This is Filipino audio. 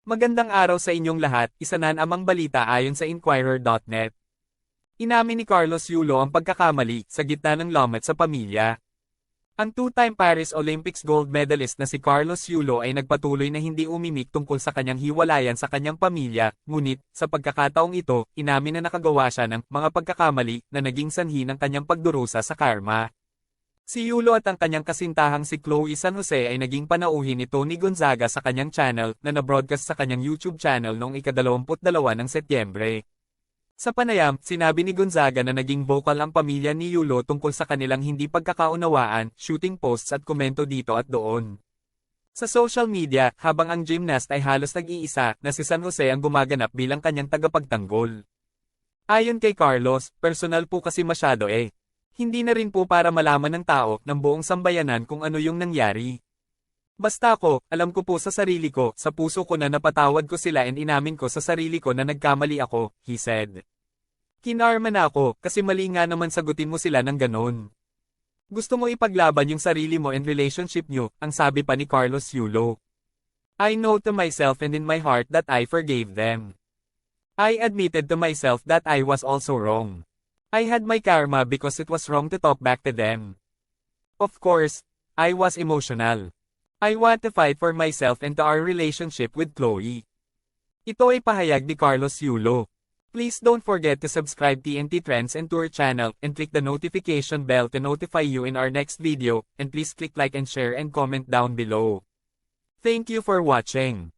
Magandang araw sa inyong lahat, isa na namang balita ayon sa Inquirer.net. Inamin ni Carlos Yulo ang pagkakamali sa gitna ng lamat sa pamilya. Ang two-time Paris Olympics gold medalist na si Carlos Yulo ay nagpatuloy na hindi umimik tungkol sa kanyang hiwalayan sa kanyang pamilya, ngunit, sa pagkakataong ito, inamin na nakagawa siya ng mga pagkakamali na naging sanhi ng kanyang pagdurusa sa karma. Si Yulo at ang kanyang kasintahang si Chloe San Jose ay naging panauhin ni Tony Gonzaga sa kanyang channel na na-broadcast sa kanyang YouTube channel noong ika-22 ng Setyembre. Sa panayam, sinabi ni Gonzaga na naging vocal ang pamilya ni Yulo tungkol sa kanilang hindi pagkakaunawaan, shooting posts at komento dito at doon. Sa social media, habang ang gymnast ay halos nag-iisa na si San Jose ang gumaganap bilang kanyang tagapagtanggol. Ayon kay Carlos, personal po kasi masyado eh. Hindi na rin po para malaman ng tao, ng buong sambayanan kung ano yung nangyari. Basta ako, alam ko po sa sarili ko, sa puso ko na napatawad ko sila and inamin ko sa sarili ko na nagkamali ako, he said. Kinarma na ako, kasi mali nga naman sagutin mo sila ng ganon. Gusto mo ipaglaban yung sarili mo and relationship nyo, ang sabi pa ni Carlos Yulo. I know to myself and in my heart that I forgave them. I admitted to myself that I was also wrong. I had my karma because it was wrong to talk back to them. Of course, I was emotional. I want to fight for myself and to our relationship with Chloe. Ito ay pahayag ni Carlos Yulo. Please don't forget to subscribe TNT Trends and Tour channel and click the notification bell to notify you in our next video, and please click like and share and comment down below. Thank you for watching.